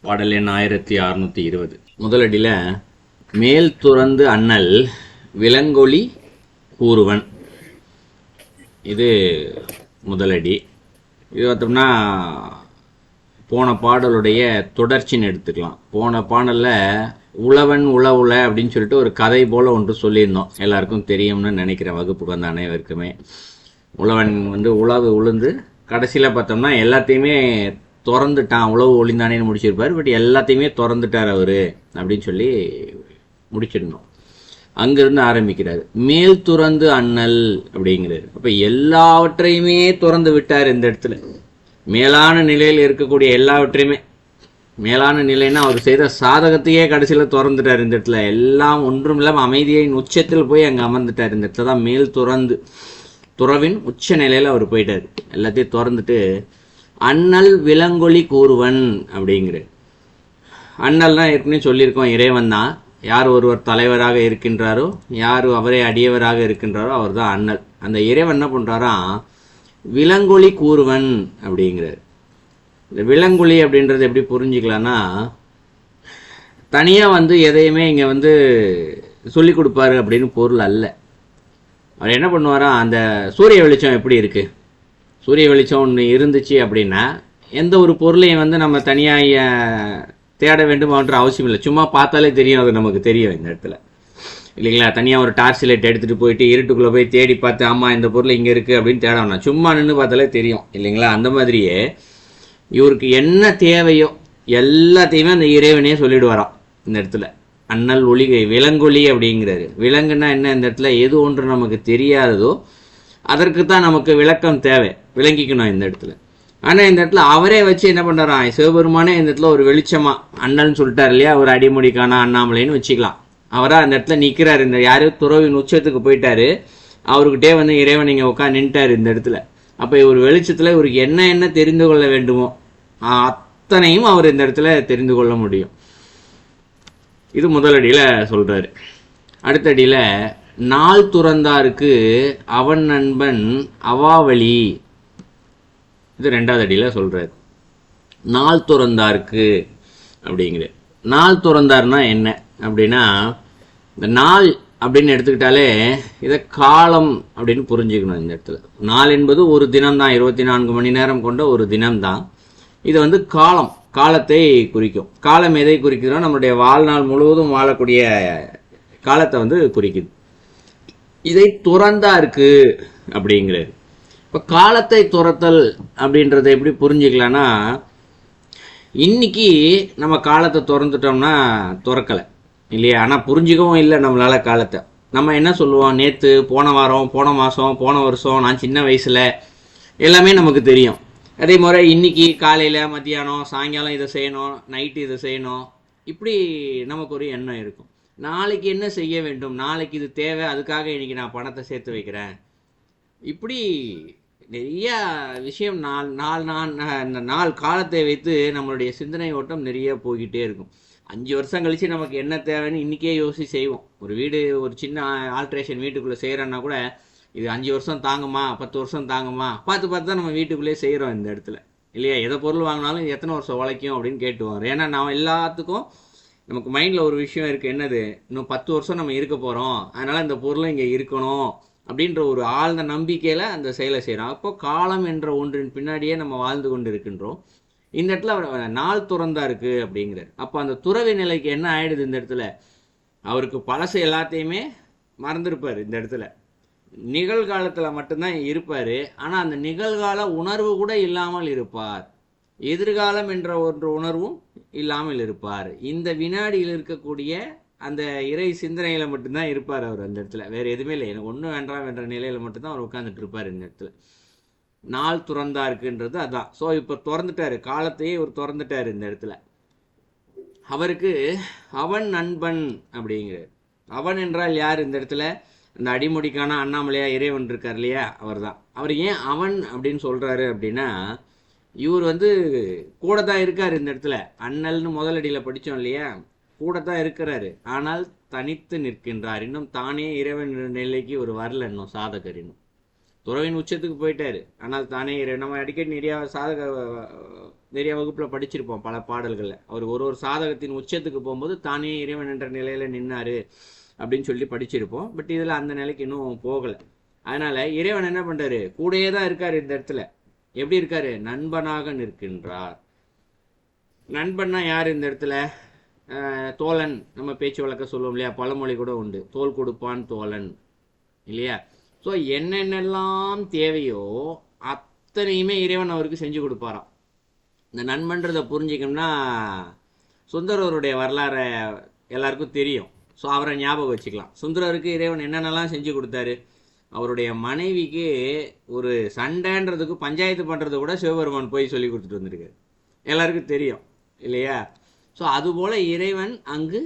பாடல் எண் 1620. முதலடியில் மேல் துறந்து அண்ணல் விலங்கொலி கூறுவன். இது முதலடி. இது பார்த்தோம்னா போன பாடலுடைய தொடர்ச்சின்னு எடுத்துக்கலாம். போன பாடலில் உழவன் உழவுல அப்படின்னு சொல்லிட்டு ஒரு கதை போல் ஒன்று சொல்லியிருந்தோம். எல்லாருக்கும் தெரியும்னு நினைக்கிறேன், வகுப்புக்கு வந்த அனைவருக்குமே. உழவன் உழவு உளுந்து கடைசியில் பார்த்தோம்னா எல்லாத்தையுமே திறந்துட்டான், உழவு ஒளிந்தானேன்னு முடிச்சிருப்பார். பட் எல்லாத்தையுமே திறந்துட்டார் அவர் அப்படின்னு சொல்லி முடிச்சிருந்தோம். அங்கிருந்து ஆரம்பிக்கிறார். மேல் துறந்து அண்ணல் அப்படிங்கிறார். அப்போ எல்லாவற்றையுமே திறந்து விட்டார். இந்த இடத்துல மேலான நிலையில் இருக்கக்கூடிய எல்லாவற்றையுமே, மேலான நிலைன்னா அவர் செய்த சாதகத்தையே கடைசியில் திறந்துட்டார். இந்த இடத்துல எல்லாம் ஒன்றும் இல்லாமல் அமைதியின் உச்சத்தில் போய் அங்கே அமர்ந்துட்டார். இந்த இடத்துல தான் மேல் துறந்து, துறவின் உச்ச நிலையில் அவர் போயிட்டார். எல்லாத்தையும் திறந்துட்டு அண்ணல் விலங்கொலி கூறுவன் அப்படிங்கிற. அண்ணல்னா ஏற்கனவே சொல்லியிருக்கோம், இறைவன் தான். யார் ஒருவர் தலைவராக இருக்கின்றாரோ, யார் அவரே அடியவராக இருக்கின்றாரோ அவர் தான் அண்ணல். அந்த இறைவன் என்ன பண்ணுறாரா, விலங்கொலி கூறுவன் அப்படிங்கிறார். இந்த விலங்கொலி அப்படின்றது எப்படி புரிஞ்சுக்கலான்னா, தனியாக எதையுமே இங்கே சொல்லி கொடுப்பாரு அப்படின்னு பொருள் அல்ல. அவர் என்ன பண்ணுவாரா, அந்த சூரிய வெளிச்சம் எப்படி இருக்குது, சூரிய வெளிச்சம் ஒன்று இருந்துச்சு அப்படின்னா எந்த ஒரு பொருளையும் நம்ம தனியாக தேட வேண்டுமான்ற அவசியம் இல்லை. சும்மா பார்த்தாலே தெரியும், அது நமக்கு தெரியும் இந்த இடத்துல, இல்லைங்களா? தனியாக ஒரு டார்ச் லைட் எடுத்துகிட்டு போயிட்டு இருட்டுக்குள்ளே போய் தேடி பார்த்து ஆமாம் இந்த பொருள் இங்கே இருக்குது அப்படின்னு தேடணும்னா சும்மா நின்று பார்த்தாலே தெரியும், இல்லைங்களா? அந்த மாதிரியே இவருக்கு என்ன தேவையோ எல்லாத்தையுமே அந்த இறைவனே சொல்லிட்டு வரான் இந்த இடத்துல. அண்ணல் ஒளிகை விலங்கொலி அப்படிங்கிறாரு. விலங்குன்னா என்ன, இந்த இடத்துல எது ஒன்று நமக்கு தெரியாததோ அதற்கு தான் நமக்கு விளக்கம் தேவை, விளங்கிக்கணும் இந்த இடத்துல. ஆனால் இந்த இடத்துல அவரே வச்சு என்ன பண்ணுறான், சிவபெருமானே இந்த இடத்துல ஒரு வெளிச்சமா அண்ணல்னு சொல்லிட்டார் இல்லையா, ஒரு அடிமுடிக்கான அண்ணாமலைன்னு வச்சுக்கலாம். அவராக அந்த இடத்துல நிற்கிறார். இந்த யாரும் துறவின் உச்சத்துக்கு போயிட்டாரு, அவர்கிட்டே இறைவன் இங்கே உட்காந்து நின்ட்டார் இந்த இடத்துல. அப்போ இவர் வெளிச்சத்தில் இவருக்கு என்ன தெரிந்து கொள்ள வேண்டுமோ அத்தனையும் அவர் இந்த இடத்துல தெரிந்து கொள்ள முடியும். இது முதலடியில் சொல்கிறாரு. அடுத்தடியில் நாள் துறந்தாருக்கு அவன் நண்பன் அவாவளி, இது 2வது அடியில் சொல்கிறார். நாள் துறந்தாருக்கு அப்படிங்கிற. நாள் துறந்தார்னா என்ன அப்படின்னா, இந்த நாள் அப்படின்னு எடுத்துக்கிட்டாலே இதை காலம் அப்படின்னு புரிஞ்சுக்கணும் இந்த இடத்துல. நாள் என்பது ஒரு தினம்தான், 24 மணி நேரம் கொண்ட ஒரு தினம்தான். இது காலம், காலத்தை குறிக்கும். காலம் எதை குறிக்கிறோம், நம்மளுடைய வாழ்நாள் முழுவதும் வாழக்கூடிய காலத்தை குறிக்குது. இதை துறந்தா இருக்கு அப்படிங்கிறது. இப்போ காலத்தை துரத்தல் அப்படின்றத எப்படி புரிஞ்சுக்கலான்னா, இன்னைக்கு நம்ம காலத்தை திறந்துட்டோம்னா துறக்கலை இல்லையா, ஆனால் புரிஞ்சுக்கவும் இல்லை நம்மளால காலத்தை. நம்ம என்ன சொல்லுவோம், நேற்று, போன வாரம், போன மாதம், போன வருஷம், நான் சின்ன வயசில் எல்லாமே நமக்கு தெரியும். அதே மாதிரி இன்னைக்கு காலையில், மத்தியானம், சாயங்காலம் இதை செய்யணும், நைட்டு இதை செய்யணும், இப்படி நமக்கு ஒரு எண்ணம் இருக்கும். நாளைக்கு என்ன செய்ய வேண்டும், நாளைக்கு இது தேவை, அதுக்காக இன்னைக்கு நான் பணத்தை சேர்த்து வைக்கிறேன், இப்படி நிறைய விஷயம் நாள் காலத்தை வைத்து நம்மளுடைய சிந்தனை ஓட்டம் நிறைய போய்கிட்டே இருக்கும். 5 வருஷம் கழிச்சு நமக்கு என்ன தேவைன்னு இன்றைக்கே யோசிச்சு செய்வோம். ஒரு வீடு, ஒரு சின்ன ஆல்ட்ரேஷன் வீட்டுக்குள்ளே செய்கிறோன்னா கூட இது 5 வருஷம் தாங்குமா, 10 வருஷம் தாங்குமா, பார்த்து தான் நம்ம வீட்டுக்குள்ளே செய்கிறோம் இந்த இடத்துல, இல்லையா? எதை பொருள் வாங்கினாலும் எத்தனை வருஷம் உழைக்கும் அப்படின்னு கேட்டுவார். ஏன்னா நான் எல்லாத்துக்கும் நமக்கு மைண்டில் ஒரு விஷயம் இருக்குது, என்னது, இன்னும் 10 வருஷம் நம்ம இருக்க போகிறோம், அதனால் இந்த பொருளும் இங்கே இருக்கணும் அப்படின்ற ஒரு ஆழ்ந்த நம்பிக்கையில் அந்த செயலை செய்கிறோம். அப்போ காலம் என்ற ஒன்றின் பின்னாடியே நம்ம வாழ்ந்து கொண்டு இருக்கின்றோம். இந்த இடத்துல அவர் நாள் துறந்தா இருக்கு அப்படிங்கிறார். அப்போ அந்த துறவி நிலைக்கு என்ன ஆயிடுது, இந்த இடத்துல அவருக்கு பழசு எல்லாத்தையுமே மறந்துருப்பார். இந்த இடத்துல நிகழ்காலத்தில் மட்டும்தான் இருப்பார். ஆனால் அந்த நிகழ்கால உணர்வு கூட இல்லாமல் இருப்பார். எதிர்காலம் என்ற ஒரு உணர்வும் இல்லாமல் இருப்பார். இந்த வினாடியில் இருக்கக்கூடிய அந்த இறை சிந்தனையில் மட்டும்தான் இருப்பார் அவர் அந்த இடத்துல. வேறு எதுவுமே இல்லை, எனக்கு ஒன்றும் வேண்டாம் என்ற நிலையில் மட்டும்தான் அவர் உட்காந்துட்டு இருப்பார் இந்த இடத்துல. நாள் துறந்தா இருக்குன்றது அதான். ஸோ இப்போ திறந்துட்டாரு, காலத்தையே இவர் திறந்துட்டார் இந்த இடத்துல. அவருக்கு அவன் நண்பன் அப்படிங்கிறார். அவன் என்றால் யார் இந்த இடத்துல, அந்த அடிமுடிக்கான அண்ணாமலையா இறைவன் இருக்கார் இல்லையா, அவர் தான். அவர் ஏன் அவன் அப்படின்னு சொல்கிறாரு அப்படின்னா, இவர் கூட தான் இருக்கார் இந்த இடத்துல. அண்ணல்னு முதலடியில் படித்தோம் இல்லையா, கூட தான் இருக்கிறாரு, ஆனால் தனித்து நிற்கின்றார். இன்னும் தானே இறைவன் நிலைக்கு ஒரு வரல இன்னும் சாதகர். இன்னும் துறவின் உச்சத்துக்கு போயிட்டாரு, ஆனால் தானே நம்ம அடிக்கடி நிறைய நிறைய வகுப்பில் படிச்சிருப்போம் பல பாடல்களில். அவர் ஒரு ஒரு சாதகத்தின் உச்சத்துக்கு போகும்போது தானே இறைவன் என்ற நிலையில் நின்னாரு அப்படின்னு சொல்லி படிச்சிருப்போம். பட் இதில் அந்த நிலைக்கு இன்னும் போகலை. அதனால் இறைவன் என்ன பண்ணுறாரு, கூடயே தான் இருக்கார் இந்த இடத்துல. எப்படி இருக்காரு, நண்பனாக நிற்கின்றார். நண்பன்னா யார் இந்த இடத்துல, தோழன். நம்ம பேச்சு வழக்க சொல்லுவோம் இல்லையா, பழமொழி கூட உண்டு, தோல் கொடுப்பான் தோழன் இல்லையா. ஸோ என்னென்னலாம் தேவையோ அத்தனையுமே இறைவன் அவருக்கு செஞ்சு கொடுப்பாராம். இந்த நண்பன்றதை புரிஞ்சிக்கணும்னா சுந்தரருடைய வரலாறை எல்லாருக்கும் தெரியும். ஸோ அவரை ஞாபகம் வச்சுக்கலாம். சுந்தரருக்கு இறைவன் என்னென்னலாம் செஞ்சு கொடுத்தாரு. அவருடைய மனைவிக்கு ஒரு சண்டைன்றதுக்கு பஞ்சாயத்து பண்ணுறது கூட சிவபெருமான் போய் சொல்லி கொடுத்துட்டு வந்திருக்காரு, எல்லாருக்கும் தெரியும் இல்லையா. ஸோ அதுபோல் இறைவன் அங்கு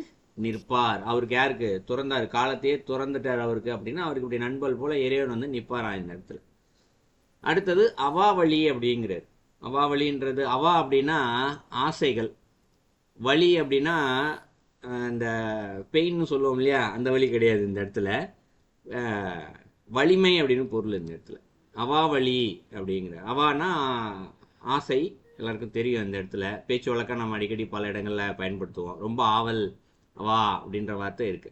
நிற்பார். அவருக்கு யாருக்கு துறந்தார், காலத்தையே துறந்துட்டார் அவருக்கு அப்படின்னா, அவருக்கு இப்படி நண்பல் போல இறைவன் வந்து நிற்பாரா இந்த இடத்துல. அடுத்தது அவாவளி அப்படிங்கிறார். அவாவளின்றது, அவா அப்படின்னா ஆசைகள், வலி அப்படின்னா இந்த பெயின்னு சொல்லுவோம் இல்லையா, அந்த வலி கிடையாது இந்த இடத்துல, வலிமை அப்படின்னு பொருள் இந்த இடத்துல. அவாவளி அப்படிங்கிற, அவானா ஆசை, எல்லாருக்கும் தெரியும் இந்த இடத்துல. பேச்சு வழக்கம் நம்ம அடிக்கடி பல இடங்களில் பயன்படுத்துவோம். ரொம்ப ஆவல், வா அப்படின்ற வார்த்தை இருக்கு.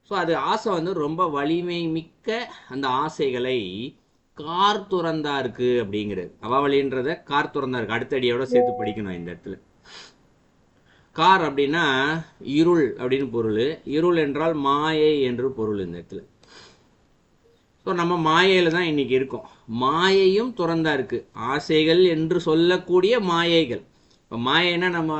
ஸோ அது ஆசை வந்து ரொம்ப வலிமை மிக்க அந்த ஆசைகளை கார் துறந்தாருக்கு அப்படிங்கிறது. அவாவளின்றத கார் துறந்தாருக்கு அடுத்தடியோட சேர்த்து படிக்கணும் இந்த இடத்துல. கார் அப்படின்னா இருள் அப்படின்னு பொருள். இருள் என்றால் மாயை என்று பொருள் இந்த இடத்துல. ஸோ நம்ம மாயையில் தான் இன்னைக்கு இருக்கோம். மாயையும் துறந்தா இருக்கு. ஆசைகள் என்று சொல்லக்கூடிய மாயைகள். இப்போ மாயைன்னா நம்ம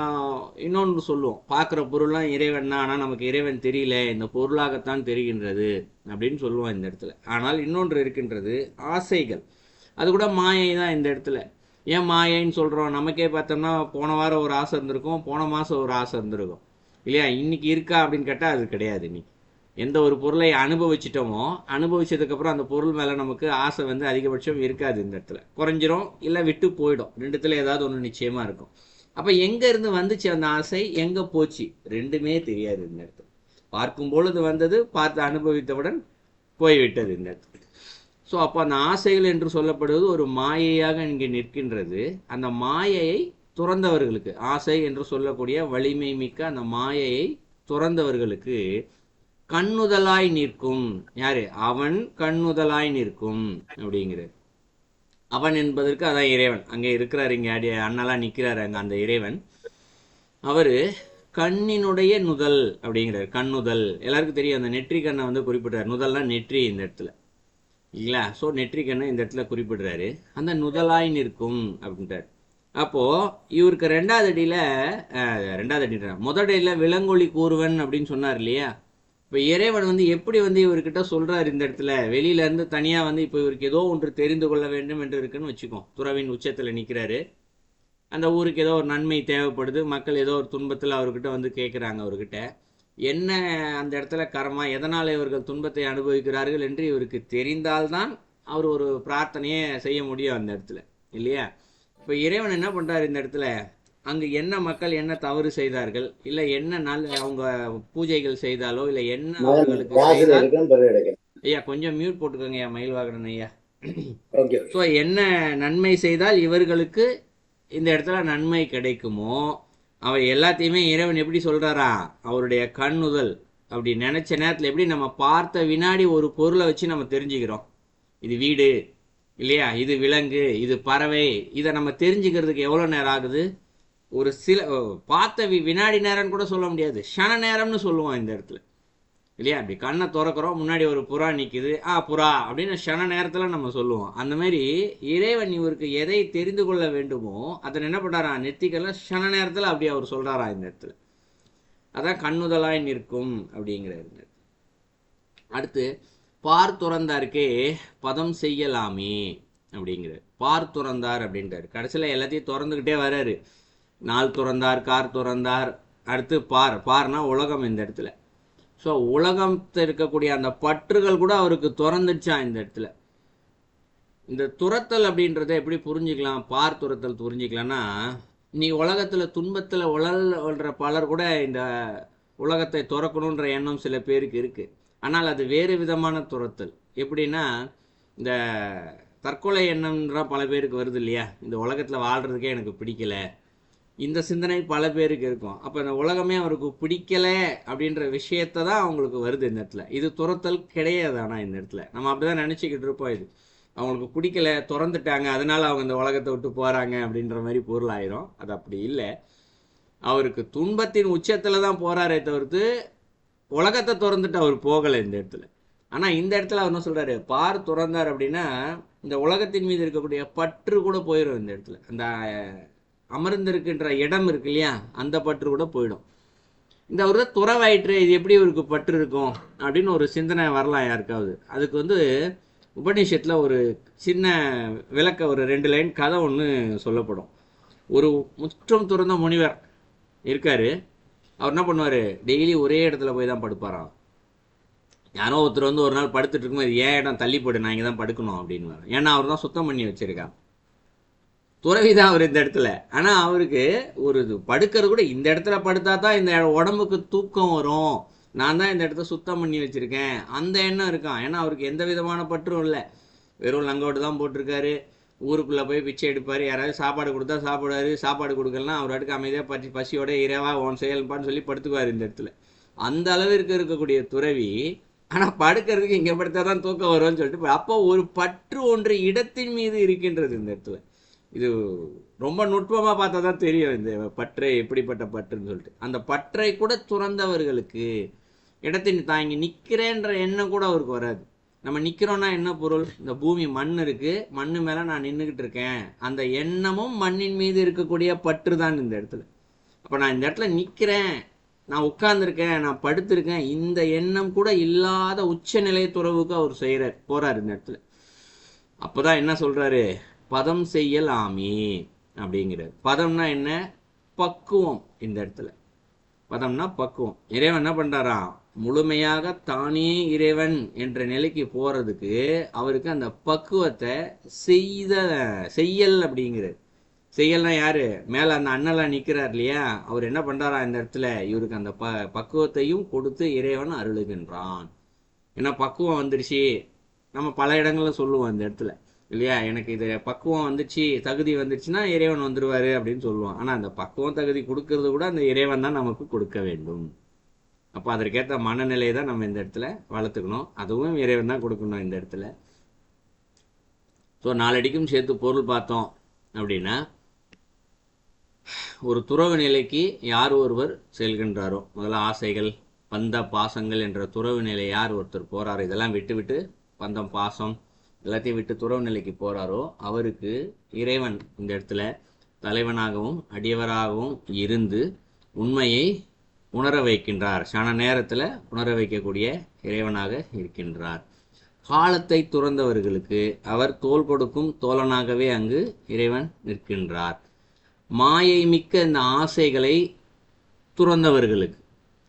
இன்னொன்று சொல்லுவோம், பார்க்குற பொருள்லாம் இறைவன் தான், ஆனால் நமக்கு இறைவன் தெரியல, இந்த பொருளாகத்தான் தெரிகின்றது அப்படின்னு சொல்லுவோம் இந்த இடத்துல. ஆனால் இன்னொன்று இருக்கின்றது, ஆசைகள். அது கூட மாயை தான் இந்த இடத்துல. ஏன் மாயைன்னு சொல்கிறோம், நமக்கே பார்த்தோம்னா போன வாரம் ஒரு ஆசை இருந்திருக்கும், போன மாதம் ஒரு ஆசை இருந்திருக்கும் இல்லையா. இன்னைக்கு இருக்கா அப்படின்னு கேட்டால் அது கிடையாது. இன்னைக்கு எந்த ஒரு பொருளை அனுபவிச்சிட்டோமோ, அனுபவிச்சதுக்கப்புறம் அந்த பொருள் மேலே நமக்கு ஆசை வந்து அதிகபட்சம் இருக்காது இந்த இடத்துல. குறைஞ்சிரும், இல்லை விட்டு போயிடும். ரெண்டுத்துல ஏதாவது ஒன்று நிச்சயமாக இருக்கும். அப்போ எங்கேருந்து வந்துச்சு அந்த ஆசை, எங்கே போச்சு, ரெண்டுமே தெரியாது இந்த இடத்துல. பார்க்கும் பொழுது வந்தது, பார்த்து அனுபவித்தவுடன் போய்விட்டது இந்த இடத்துல. ஸோ அப்போ அந்த ஆசைகள் என்று சொல்லப்படுவது ஒரு மாயையாக இங்கே நிற்கின்றது. அந்த மாயையை துறந்தவர்களுக்கு, ஆசை என்று சொல்லக்கூடிய வலிமை மிக்க அந்த மாயையை துறந்தவர்களுக்கு கண்ணுதலாய் நிற்கும். யாரு, அவன் கண்ணுதலாய் நிற்கும் அப்படிங்கிறது. அவன் என்பதற்கு அதான் இறைவன். அங்கே இருக்கிறார், இங்கே அண்ணலாம் நிற்கிறார் அங்கே அந்த இறைவன். அவர் கண்ணினுடைய நுதல் அப்படிங்கிறார். கண்ணுதல் எல்லாருக்கும் தெரியும். அந்த நெற்றி கண்ணை வந்து குறிப்பிடுறார். நுதல்னா நெற்றி இந்த இடத்துல இல்லைங்களா. ஸோ நெற்றி கண்ணை இந்த இடத்துல குறிப்பிடுறாரு. அந்த நுதலாய் நிற்கும் அப்படின்றார். அப்போது இவருக்கு ரெண்டாவது அடியில் முதலடியில் விலங்கொலி கூறுவன் அப்படின்னு சொன்னார் இல்லையா. இப்போ இறைவன் வந்து எப்படி வந்து இவர்கிட்ட சொல்கிறார் இந்த இடத்துல, வெளியிலேருந்து தனியாக வந்து இப்போ இவருக்கு ஏதோ ஒன்று தெரிந்து கொள்ள வேண்டும் என்று இருக்குன்னு வச்சுக்கோம். துறவின் உச்சத்தில் நிற்கிறாரு. அந்த ஊருக்கு ஏதோ ஒரு நன்மை தேவைப்படுது, மக்கள் ஏதோ ஒரு துன்பத்தில் அவர்கிட்ட வந்து கேட்குறாங்க. அவர்கிட்ட என்ன அந்த இடத்துல கர்மா, எதனால் இவர்கள் துன்பத்தை அனுபவிக்கிறார்கள் என்று இவருக்கு தெரிந்தால்தான் அவர் ஒரு பிரார்த்தனையே செய்ய முடியும் அந்த இடத்துல இல்லையா. இப்போ இறைவன் என்ன பண்ணுறாரு இந்த இடத்துல, அங்கு என்ன மக்கள் என்ன தவறு செய்தார்கள், இல்லை என்ன நல்ல அவங்க பூஜைகள் செய்தாலோ, இல்லை என்ன அவர்களுக்கு செய்தால், ஐயா கொஞ்சம் மியூட் போட்டுக்கோங்க ஐயா, மயில் வாகனன் ஐயா. ஸோ என்ன நன்மை செய்தால் இவர்களுக்கு இந்த இடத்துல நன்மை கிடைக்குமோ அவர் எல்லாத்தையுமே இறைவன் எப்படி சொல்றாரா, அவருடைய கண்ணுதல். அப்படி நினைச்ச நேரத்தில் எப்படி நம்ம பார்த்த வினாடி ஒரு பொருளை வச்சு நம்ம தெரிஞ்சுக்கிறோம், இது வீடு இல்லையா, இது விலங்கு, இது பறவை, இதை நம்ம தெரிஞ்சுக்கிறதுக்கு எவ்வளோ நேரம் ஆகுது. ஒரு சில பார்த்த வினாடி நேரம்னு கூட சொல்ல முடியாது, க்ஷண நேரம்னு சொல்லுவோம் இந்த இடத்துல இல்லையா. அப்படி கண்ணை திறக்கிறோம், முன்னாடி ஒரு புறா நிற்குது, புறா அப்படின்னு க்ஷண நேரத்தில் நம்ம சொல்லுவோம். அந்த மாதிரி இறைவன் இவருக்கு எதை தெரிந்து கொள்ள வேண்டுமோ அதை என்ன பண்ணுறாரா, நெத்திக்கெல்லாம் க்ஷண நேரத்தில் அப்படி அவர் சொல்கிறாரா இந்த இடத்துல. அதான் கண்ணுதலாய் நிற்கும் அப்படிங்கிறாரு. அடுத்து பார் துறந்தாருக்கே பதம் செய்யலாமே அப்படிங்கிறார். பார் துறந்தார் அப்படின்றாரு. கடைசியில் எல்லாத்தையும் திறந்துக்கிட்டே வர்றாரு. நாள் துறந்தார், கார் துறந்தார், அடுத்து பார்னா உலகம் இந்த இடத்துல. ஸோ உலகத்தில் இருக்கக்கூடிய அந்த பற்றுகள் கூட அவருக்கு துறந்துச்சான் இந்த இடத்துல. இந்த துரத்தல் அப்படின்றத எப்படி புரிஞ்சுக்கலாம், பார் துரத்தல் புரிஞ்சுக்கலாம்னா, நீ உலகத்தில் துன்பத்தில் உழல்ற பலர் கூட இந்த உலகத்தை துறக்கணுன்ற எண்ணம் சில பேருக்கு இருக்குது. ஆனால் அது வேறு விதமான துரத்தல். எப்படின்னா, இந்த தற்கொலை எண்ணம்ன்ற பல பேருக்கு வருது இல்லையா, இந்த உலகத்தில் வாழ்கிறதுக்கே எனக்கு பிடிக்கல, இந்த சிந்தனை பல பேருக்கு இருக்கும். அப்போ இந்த உலகமே அவருக்கு பிடிக்கல அப்படின்ற விஷயத்த தான் அவங்களுக்கு வருது இந்த இடத்துல. இது துரத்தல் கிடையாது. ஆனால் இந்த இடத்துல நம்ம அப்படி தான் நினச்சிக்கிட்டு இருப்போம். இது அவங்களுக்கு பிடிக்கல, துறந்துட்டாங்க, அதனால அவங்க இந்த உலகத்தை விட்டு போகிறாங்க அப்படின்ற மாதிரி பொருள் ஆயிரும். அது அப்படி இல்லை. அவருக்கு துன்பத்தின் உச்சத்தில் தான் போகிறாரே தவிர்த்து உலகத்தை திறந்துட்டு அவர் போகலை இந்த இடத்துல. ஆனால் இந்த இடத்துல அவர் என்ன சொல்கிறாரு, பார் துறந்தார் அப்படின்னா இந்த உலகத்தின் மீது இருக்கக்கூடிய பற்று கூட போயிடும். இந்த இடத்துல அந்த அமர்ந்திருக்கின்ற இடம் இருக்கு இல்லையா, அந்த பற்று கூட போயிடும். இந்த ஒரு துறவாயிற்று, இது எப்படி இவருக்கு பற்று இருக்கும் அப்படின்னு ஒரு சிந்தனை வரலாம் யாருக்காவது. அதுக்கு வந்து உபநிஷத்தில் ஒரு சின்ன விளக்க, ஒரு 2 லைன் கதை ஒன்று சொல்லப்படும். ஒரு முற்றும் துறந்த முனிவர் இருக்காரு. அவர் என்ன பண்ணுவார், டெய்லி ஒரே இடத்துல போய் தான் படுப்பாராம். யாரோ ஒருத்தர் வந்து ஒரு நாள் படுத்துட்டு இருக்கும்போது, ஏன் இடம் தள்ளி போடு, நான் இங்கே தான் படுக்கணும் அப்படின்னு. ஏன்னா அவர் தான் சுத்தம் பண்ணி வச்சிருக்கான். துறவிதான் அவர் இந்த இடத்துல. ஆனால் அவருக்கு ஒரு படுக்கிறது கூட, இந்த இடத்துல படுத்தா தான் இந்த உடம்புக்கு தூக்கம் வரும், நான் தான் இந்த இடத்த சுத்தம் பண்ணி வச்சுருக்கேன், அந்த எண்ணம் இருக்கான். ஏன்னா அவருக்கு எந்த விதமான பற்றும் இல்லை. வெறும் லங்கோட்டு தான் போட்டிருக்காரு. ஊருக்குள்ளே போய் பிச்சை எடுப்பார். யாராவது சாப்பாடு கொடுத்தா சாப்பிடுவார், சாப்பாடு கொடுக்கலாம் அவர் அடுக்கு அமைதியாக பசியோட இறைவா உன் செயல்பான்னு சொல்லி படுத்துக்குவார் இந்த இடத்துல. அந்த அளவிற்கு இருக்கக்கூடிய துறவி, ஆனால் படுக்கிறதுக்கு இங்கே படுத்தா தான் தூக்கம் வரும்னு சொல்லிட்டு, அப்போ ஒரு பற்று ஒன்று இடத்தின் மீது இருக்கின்றது இந்த இடத்துல. இது ரொம்ப நுட்பமாக பார்த்தா தான் தெரியும் இந்த பற்றை எப்படிப்பட்ட பற்றுன்னு சொல்லிட்டு. அந்த பற்றை கூட துறந்தவர்களுக்கு இடத்தின் தான் இங்கே நிற்கிறேன்ற எண்ணம் கூட அவருக்கு வராது. நம்ம நிற்கிறோன்னா என்ன பொருள், இந்த பூமி மண் இருக்குது, மண்ணு மேலே நான் நின்றுக்கிட்டு இருக்கேன், அந்த எண்ணமும் மண்ணின் மீது இருக்கக்கூடிய பற்று தான் இந்த இடத்துல. அப்போ நான் இந்த இடத்துல நிற்கிறேன், நான் உட்கார்ந்துருக்கேன், நான் படுத்திருக்கேன், இந்த எண்ணம் கூட இல்லாத உச்சநிலை துறவுக்கு அவர் செய்கிறார், போகிறார் இந்த இடத்துல. அப்போ தான் என்ன சொல்கிறாரு, பதம் செய்யல் ஆமி அப்படிங்கிறார். பதம்னா என்ன, பக்குவம். இந்த இடத்துல பதம்னா பக்குவம். இறைவன் என்ன பண்ணுறாராம், முழுமையாக தானே இறைவன் என்ற நிலைக்கு போகிறதுக்கு அவருக்கு அந்த பக்குவத்தை செய்யல் அப்படிங்கிறார். செய்யல்னா யாரு, மேலே அந்த அண்ணலாம் நிற்கிறார் இல்லையா, அவர் என்ன பண்ணுறாரா இந்த இடத்துல, இவருக்கு அந்த பக்குவத்தையும் கொடுத்து இறைவன் அருளுகின்றான். ஏன்னா பக்குவம் வந்துடுச்சு, நம்ம பல இடங்களில் சொல்லுவோம் இந்த இடத்துல இல்லையா, எனக்கு இது பக்குவம் வந்துச்சு, தகுதி வந்துடுச்சுன்னா இறைவன் வந்துடுவார் அப்படின்னு சொல்லுவோம். ஆனால் அந்த பக்குவம் தகுதி கொடுக்கறது கூட அந்த இறைவன் தான் நமக்கு கொடுக்க வேண்டும். அப்போ அதற்கேற்ற மனநிலையை தான் நம்ம இந்த இடத்துல வளர்த்துக்கணும், அதுவும் இறைவன் தான் கொடுக்கணும் இந்த இடத்துல. ஸோ நாளடிக்கும் சேர்த்து பொருள் பார்த்தோம் அப்படின்னா, ஒரு துறவு நிலைக்கு யார் ஒருவர் செல்கின்றாரோ, முதல்ல ஆசைகள் பந்த பாசங்கள் என்ற துறவு நிலை யார் ஒருத்தர் போகிறாரோ, இதெல்லாம் விட்டு விட்டு பந்தம் பாசம் எல்லாத்தையும் விட்டு துறவு நிலைக்கு போகிறாரோ, அவருக்கு இறைவன் இந்த இடத்துல தலைவனாகவும் அடியவராகவும் இருந்து உண்மையை உணர வைக்கின்றார். சன நேரத்தில் உணர வைக்கக்கூடிய இறைவனாக இருக்கின்றார். காலத்தை துறந்தவர்களுக்கு அவர் தோள் கொடுக்கும் தோழனாகவே அங்கு இறைவன் நிற்கின்றார். மாயை மிக்க இந்த ஆசைகளை துறந்தவர்களுக்கு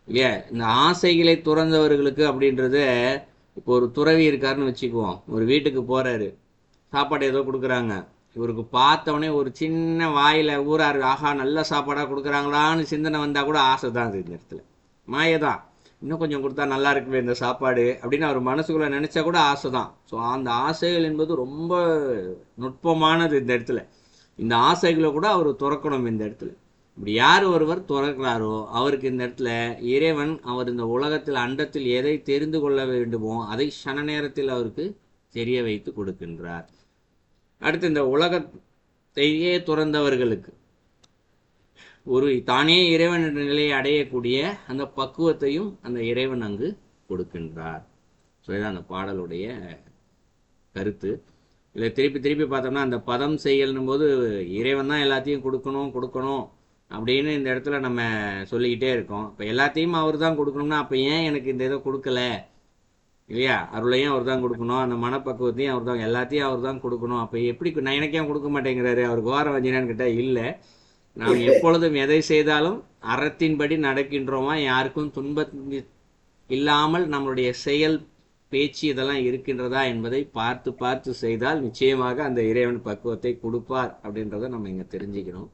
இல்லையா, இந்த ஆசைகளை துறந்தவர்களுக்கு அப்படின்றத, இப்போ ஒரு துறவி இருக்காருன்னு வச்சுக்குவோம், ஒரு வீட்டுக்கு போகிறாரு, சாப்பாடு ஏதோ கொடுக்குறாங்க, இவருக்கு பார்த்தவொடனே ஒரு சின்ன வாயில் ஊறாரு, ஆஹா நல்ல சாப்பாடாக கொடுக்குறாங்களான்னு சிந்தனை வந்தால் கூட ஆசை தான். அது இந்த இடத்துல மாயை தான், இன்னும் கொஞ்சம் கொடுத்தா நல்லா இருக்குமே இந்த சாப்பாடு அப்படின்னு அவர் மனசுக்குள்ளே நினச்சா கூட ஆசை தான். ஸோ அந்த ஆசைகள் என்பது ரொம்ப நுட்பமானது இந்த இடத்துல. இந்த ஆசைகளை கூட அவர் துறக்கணும் இந்த இடத்துல. இப்படி யார் ஒருவர் துறக்கிறாரோ அவருக்கு இந்த இடத்துல இறைவன் அவர் இந்த உலகத்தில் அண்டத்தில் எதை தெரிந்து கொள்ள வேண்டுமோ அதை சன நேரத்தில் அவருக்கு தெரிய வைத்து கொடுக்கின்றார். அடுத்து இந்த உலகத்தையே துறந்தவர்களுக்கு ஒரு தானே இறைவன் என்ற நிலையை அடையக்கூடிய அந்த பக்குவத்தையும் அந்த இறைவன் அங்கு கொடுக்கின்றார். ஸோ இதான் அந்த பாடலுடைய கருத்து. இல்லை திருப்பி திருப்பி பார்த்தோம்னா அந்த பதம் செய்யல்னும் போது இறைவன் தான் எல்லாத்தையும் கொடுக்கணும் அப்படின்னு இந்த இடத்துல நம்ம சொல்லிக்கிட்டே இருக்கோம். இப்போ எல்லாத்தையும் அவர் தான் கொடுக்கணும்னா அப்போ ஏன் எனக்கு இந்த இதை கொடுக்கல இல்லையா, அருளையும் அவர் தான் கொடுக்கணும், அந்த மனப்பக்குவத்தையும் அவர் தான், எல்லாத்தையும் அவர் தான் கொடுக்கணும், அப்போ எப்படி நான் எனக்கு ஏன் கொடுக்க மாட்டேங்கிறாரு, அவருக்கு ஓரம் வஞ்சினான்னு கேட்டால் இல்லை. நாம் எப்பொழுதும் எதை செய்தாலும் அறத்தின்படி நடக்கின்றோமா, யாருக்கும் துன்பம் இல்லாமல் நம்மளுடைய செயல் பேச்சு இதெல்லாம் இருக்கின்றதா என்பதை பார்த்து பார்த்து செய்தால் நிச்சயமாக அந்த இறைவன் பக்குவத்தை கொடுப்பார் அப்படின்றத நம்ம இங்கே தெரிஞ்சுக்கணும்.